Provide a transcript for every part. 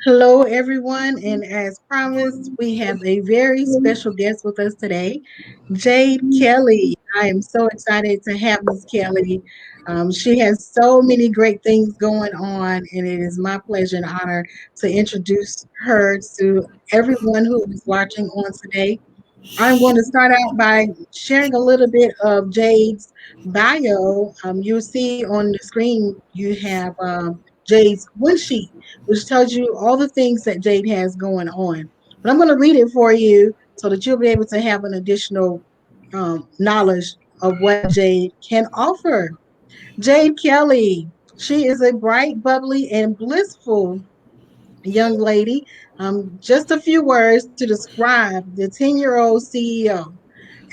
Hello, everyone. And as promised, we have a very special guest with us today, Jade Kelly. I am so excited to have Miss Kelly. She has so many great things going on, and it is my pleasure and honor to introduce her to everyone who is watching on today. I'm going to start out by sharing a little bit of Jade's bio. You'll see on the screen you have Jade's one sheet, which tells you all the things that Jade has going on. But I'm going to read it for you so that you'll be able to have an additional knowledge of what Jade can offer. Jade Kelly, she is a bright, bubbly, and blissful young lady. Just a few words to describe the 10-year-old CEO.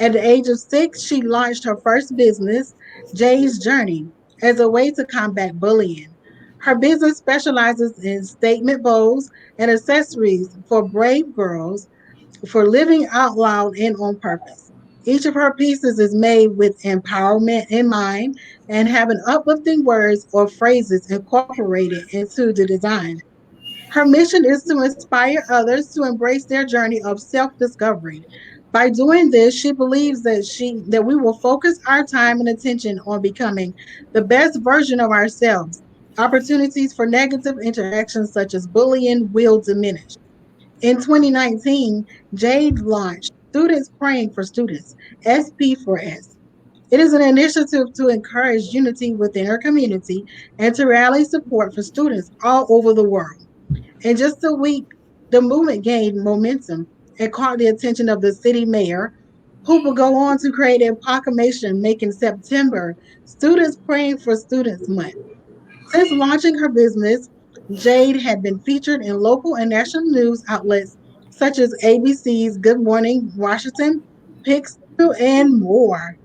At the age of 6, she launched her first business, Jade's Journey, as a way to combat bullying. Her business specializes in statement bows and accessories for brave girls for living out loud and on purpose. Each of her pieces is made with empowerment in mind and having uplifting words or phrases incorporated into the design. Her mission is to inspire others to embrace their journey of self-discovery. By doing this, she believes that we will focus our time and attention on becoming the best version of ourselves. Opportunities for negative interactions such as bullying will diminish. In 2019, Jade launched Students Praying for Students, SP4S. It is an initiative to encourage unity within her community and to rally support for students all over the world. In just a week, the movement gained momentum and caught the attention of the city mayor, who will go on to create a proclamation making September Students Praying for Students Month. Since launching her business, Jade had been featured in local and national news outlets such as ABC's Good Morning Washington, Pix, and more.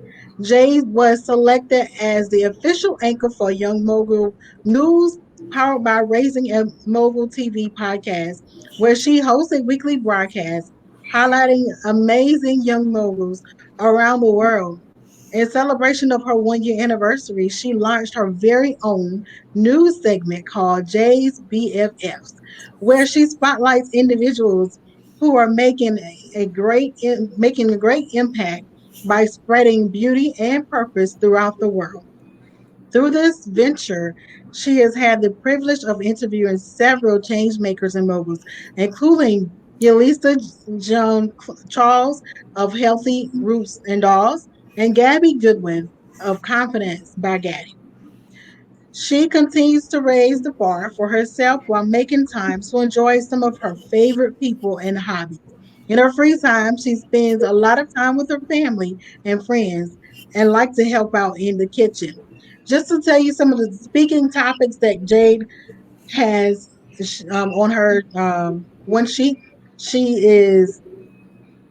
Jade was selected as the official anchor for Young Mogul News, powered by Raising a Mogul TV podcast, where she hosts a weekly broadcast highlighting amazing young moguls around the world. In celebration of her 1 year anniversary, she launched her very own news segment called Jay's Bffs, where she spotlights individuals who are making a great impact by spreading beauty and purpose throughout the world. Through this venture, she has had the privilege of interviewing several change makers and moguls, including Yelisa Joan Charles of Healthy Roots and Dolls and Gabby Goodwin of Confidence by Gaddy. She continues to raise the bar for herself while making time to enjoy some of her favorite people and hobbies. In her free time, she spends a lot of time with her family and friends and like to help out in the kitchen. Just to tell you some of the speaking topics that Jade has on her one sheet, she is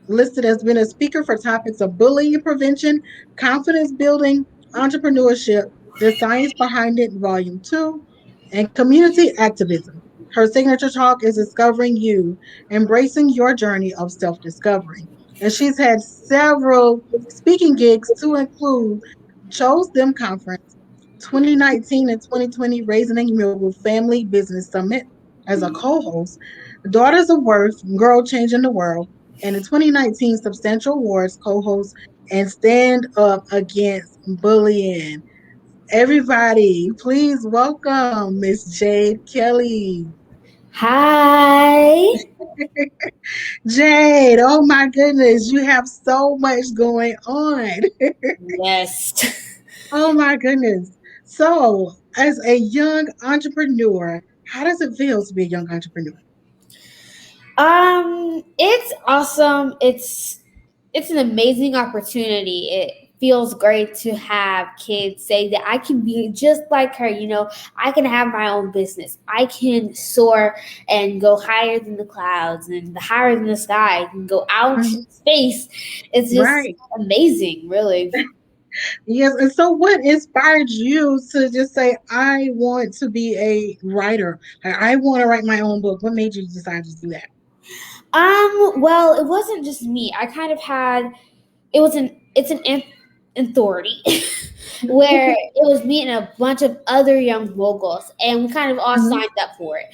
listed as being a speaker for topics of bullying prevention, confidence building, entrepreneurship, the science behind it, volume 2, and community activism. Her signature talk is Discovering You, Embracing Your Journey of Self Discovery. And she's had several speaking gigs to include Chose Them Conference, 2019 and 2020 Raising a Mogul Family Business Summit as a co host, Daughters of Worth, Girl Changing the World, and the 2019 Substantial Awards co host and Stand Up Against Bullying. Everybody, please welcome Miss Jade Kelly. Hi. Jade, oh my goodness, you have so much going on. Yes. Oh my goodness. So, as a young entrepreneur, how does it feel to be a young entrepreneur? It's awesome. It's an amazing opportunity. It feels great to have kids say that I can be just like her, I can have my own business. I can soar and go higher than the clouds and the higher than the sky. I can go out Mhm. in space. It's just Right. amazing, really. Yes. And so, what inspired you to just say, I want to be a writer? I want to write my own book. What made you decide to do that? Well, it wasn't just me. I kind of had it's an authority where it was me and a bunch of other young moguls, and we kind of all Mhm. signed up for it.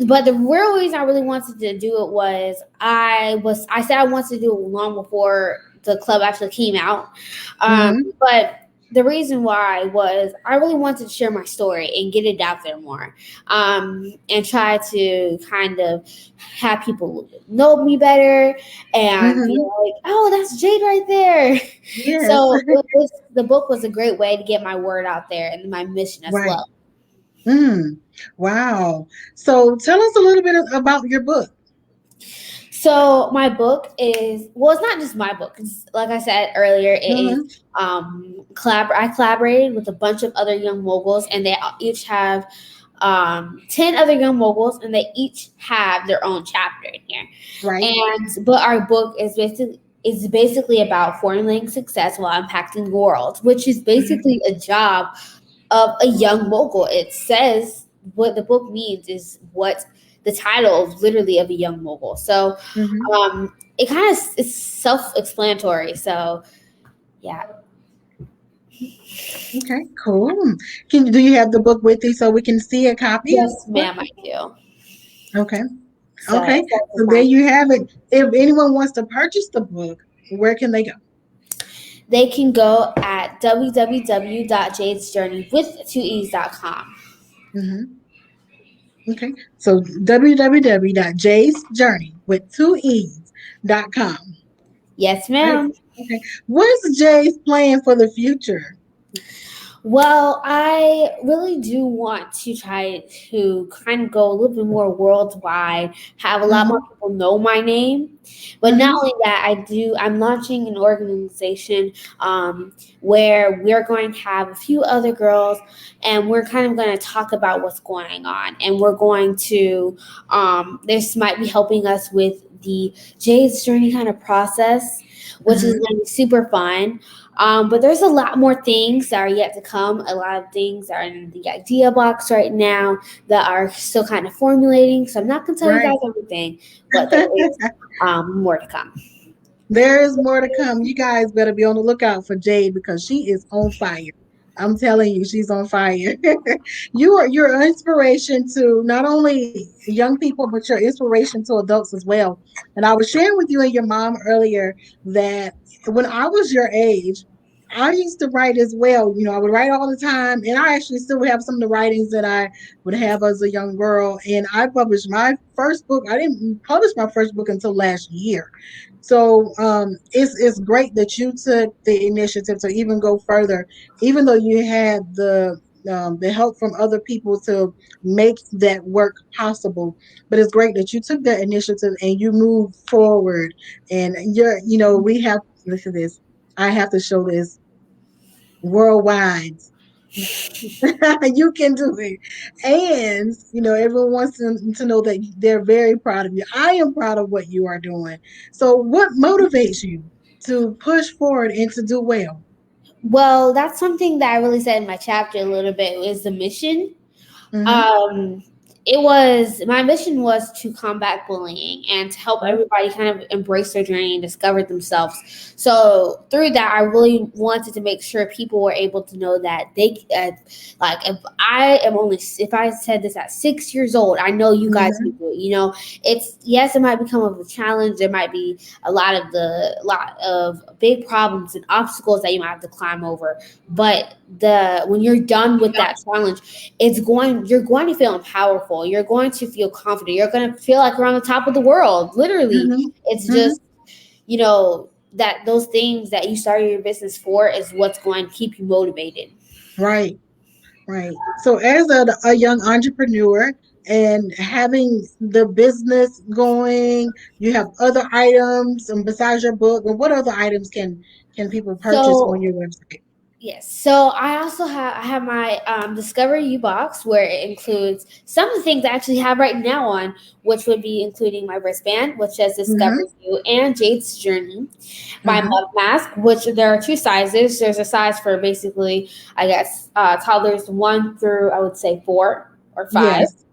but the real reason I really wanted to do it was I said I wanted to do it long before the club actually came out. Mm-hmm. But the reason why was I really wanted to share my story and get it out there more, and try to kind of have people know me better and be Mm-hmm. like, "Oh, that's Jade right there." Yes. So the book was a great way to get my word out there and my mission as Right. well. Mm. Wow. So tell us a little bit about your book. So my book is, well, it's not just my book. It's, like I said earlier, it is Mm-hmm. I collaborated with a bunch of other young moguls, and they each have 10 other young moguls, and they each have their own chapter in here. Right. And but our book is basically about formulating success while impacting the world, which is Mm-hmm. basically a job of a young mogul. It says what the book means is what the title of literally of a young mogul. So Mm-hmm. it kind of is self-explanatory. So yeah. Okay. Cool. Do you have the book with you so we can see a copy of Yes, it? ma'am, I do. Okay. So Okay. it's hard to So there find. you have it. If anyone wants to purchase the book, where can they go? They can go at www.jadesjourneywith2es.com. Mm-hmm. Okay. So www.jacejourney with 2 E's.com. Yes, Right. ma'am. Okay. What's Jay's plan for the future? Well, I really do want to try to kind of go a little bit more worldwide, have a lot more Mm-hmm. people know my name. But not Mm-hmm. only that, I'm launching an organization where we're going to have a few other girls, and we're kind of going to talk about what's going on. And we're going to, this might be helping us with the Jay's Journey kind of process, which is Mm-hmm. going to be super fun. But there's a lot more things that are yet to come. A lot of things are in the idea box right now that are still kind of formulating. So I'm not going to tell you Right. guys everything, but there is more to come. There is more to come. You guys better be on the lookout for Jade because she is on fire. I'm telling you, she's on fire. You're an inspiration to not only young people, but you're inspiration to adults as well. And I was sharing with you and your mom earlier that when I was your age, I used to write as well. I would write all the time, and I actually still have some of the writings that I would have as a young girl. And I published my first book. I didn't publish my first book until last year. So it's great that you took the initiative to even go further, even though you had the help from other people to make that work possible. But it's great that you took that initiative and you moved forward. And we have, listen to this. I have to show this worldwide. You can do it. And, everyone wants to know that they're very proud of you. I am proud of what you are doing. So, what motivates you to push forward and to do well? Well, that's something that I really said in my chapter a little bit is the mission. Mm-hmm. Um, it was my mission was to combat bullying and to help Right. everybody kind of embrace their journey and discover themselves. So through that, I really wanted to make sure people were able to know that like if I said this at 6 years old, I know you guys can Mm-hmm. do it. It's yes, it might become of a challenge. There might be a lot of big problems and obstacles that you might have to climb over, but the when you're done with that challenge, you're going to feel powerful, you're going to feel confident, you're going to feel like you're on the top of the world, literally. Mm-hmm. It's Mm-hmm. just that those things that you started your business for is what's going to keep you motivated. Right. Right. So, as a young entrepreneur and having the business going, you have other items and besides your book, and what other items can people purchase on So your website? yes. So I have my Discover You box where it includes some of the things I actually have right now on, which would be including my wristband, which says Discover Mm-hmm. You and Jade's Journey. My Mm-hmm. mug mask, which there are two sizes. There's a size for basically, I guess, toddlers 1 through I would say 4 or 5, Yes.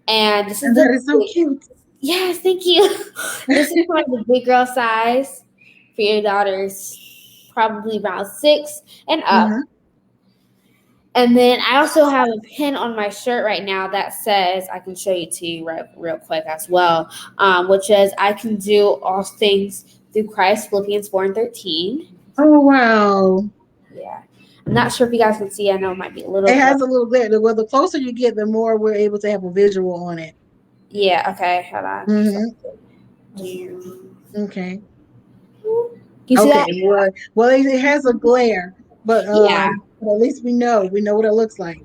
and this is And the that is so cute. yes, thank you. This is kind of the big girl size for your daughters, probably around 6 and up. Mm-hmm. And then I also have a pin on my shirt right now that says, I can show you to you real quick as well, which says, I can do all things through Christ, Philippians 4:13. Oh, wow. Yeah. I'm not sure if you guys can see. I know it might be a little It close. has a little bit. Well, the closer you get, the more we're able to have a visual on it. Yeah, okay. Hold on. Mm-hmm. Can Okay. you see Okay. that? Well, it has a glare, Yeah. but at least we know what it looks like.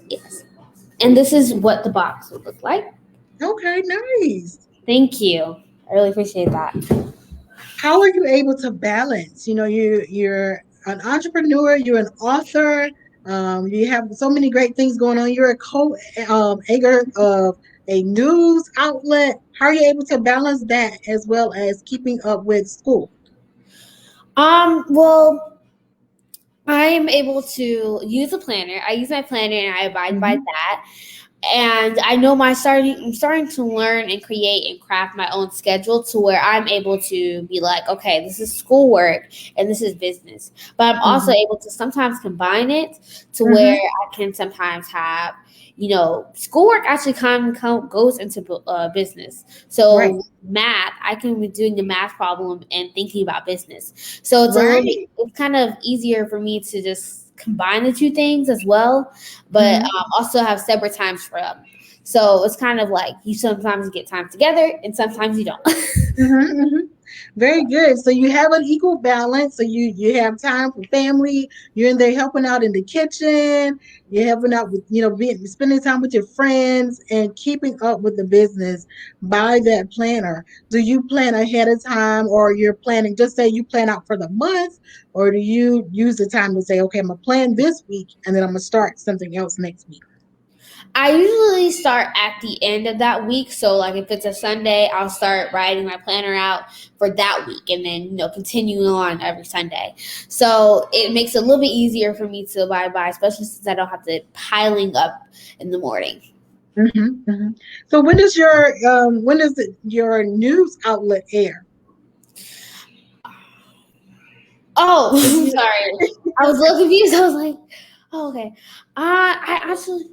Yes. And this is what the box would look like. Okay, nice. Thank you. I really appreciate that. How are you able to balance? You're an entrepreneur, you're an author, you have so many great things going on. You're a co-editor of a news outlet. How are you able to balance that as well as keeping up with school? Well, I'm able to use a planner. I use my planner and I abide by Hmm. that. And I know I'm starting to learn and create and craft my own schedule to where I'm able to be like, okay, this is schoolwork and this is business. But I'm also Hmm. able to sometimes combine it to where Hmm. I can sometimes have, schoolwork actually goes into business. Right. So math, I can be doing the math problem and thinking about business. So Right. it's kind of easier for me to just combine the two things as well, but Hmm. also have separate times for them. So it's kind of like you sometimes get time together and sometimes you don't. Hmm. Hmm. Very good. So you have an equal balance. So you have time for family. You're in there helping out in the kitchen. You're helping out with being spending time with your friends and keeping up with the business by that planner. Do you plan ahead of time, or you're planning? Just say you plan out for the month, or do you use the time to say, okay, I'm gonna plan this week, and then I'm gonna start something else next week? I usually start at the end of that week. So, like, if it's a Sunday, I'll start writing my planner out for that week and then, continuing on every Sunday. So, it makes it a little bit easier for me to abide by, especially since I don't have to piling up in the morning. Hmm. Hmm. So when does your news outlet air? Oh, Do you? sorry. I was a little confused. I was like, oh, okay. I actually,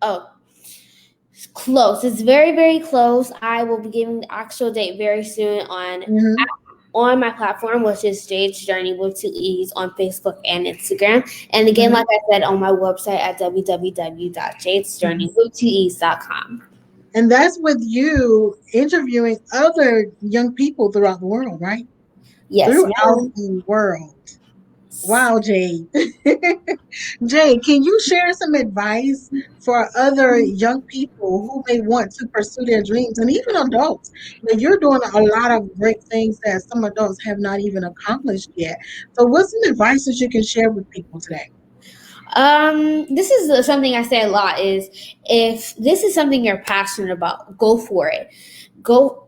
oh, it's close. It's very, very close. I will be giving the actual date very soon Hmm. on my platform, which is Jade's Journey with Two E's on Facebook and Instagram. And again, Hmm. like I said, on my website at www.jadesjourneywith2es.com. And that's with you interviewing other young people throughout the world, right? Yes, Throughout ma'am. the world. Wow, Jade. Jade, can you share some advice for other young people who may want to pursue their dreams and even adults? You're doing a lot of great things that some adults have not even accomplished yet. So, what's some advice that you can share with people today? This is something I say a lot is if this is something you're passionate about, go for it. Go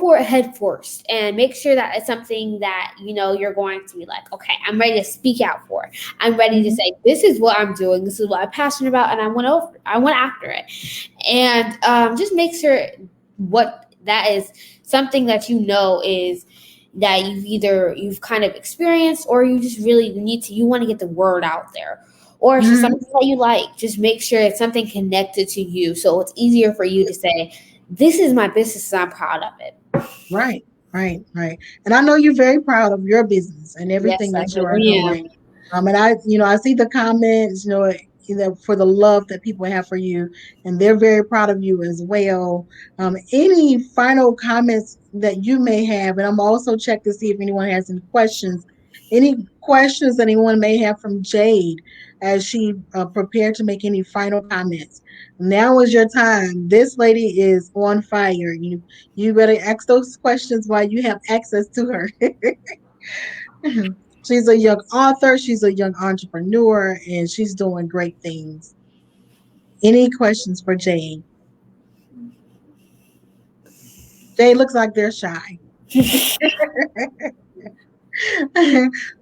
for it head first and make sure that it's something that you're going to be like, okay, I'm ready to speak out for. I'm ready to Hmm. say this is what I'm doing, this is what I'm passionate about, and I went after it. And just make sure what that is something that is that you've kind of experienced, or you just really you want to get the word out there, or it's just Hmm. something that you like. Just make sure it's something connected to you so it's easier for you to say, this is my business and I'm proud of it. Right, right, right. And I know you're very proud of your business and everything Yes, I that you are really am. doing. And I see the comments, for the love that people have for you, and they're very proud of you as well. Any final comments that you may have, and I'm also check to see if anyone has any questions. Any questions that anyone may have from Jade as she prepared to make any final comments. Now is your time. This lady is on fire. You better ask those questions while you have access to her. She's a young author, she's a young entrepreneur, and she's doing great things. Any questions for Jade? Jade looks like they're shy.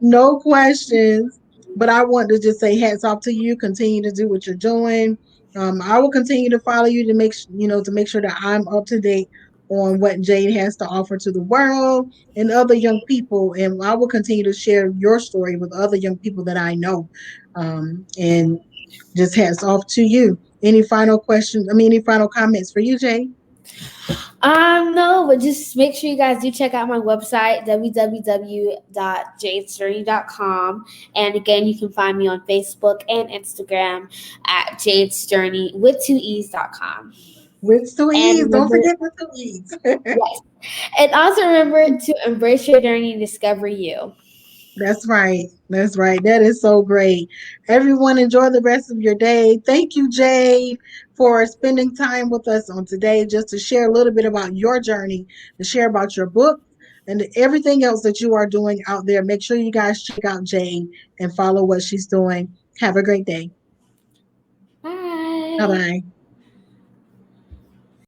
No questions, but I want to just say hats off to you. Continue to do what you're doing. I will continue to follow you to make sure that I'm up to date on what Jade has to offer to the world and other young people. And I will continue to share your story with other young people that I know. And just hats off to you. Any final questions? I mean, any final comments for you, Jade? No, but just make sure you guys do check out my website, www.jadesjourney.com. And again, you can find me on Facebook and Instagram at Jade's Journey with 2e's.com. With two And E's. Don't remember, forget the two E's. yes. And also remember to embrace your journey and discover you. That's right. That's right. That is so great. Everyone, enjoy the rest of your day. Thank you, Jade, for spending time with us on today just to share a little bit about your journey, to share about your book, and everything else that you are doing out there. Make sure you guys check out Jade and follow what she's doing. Have a great day. Bye. Bye bye.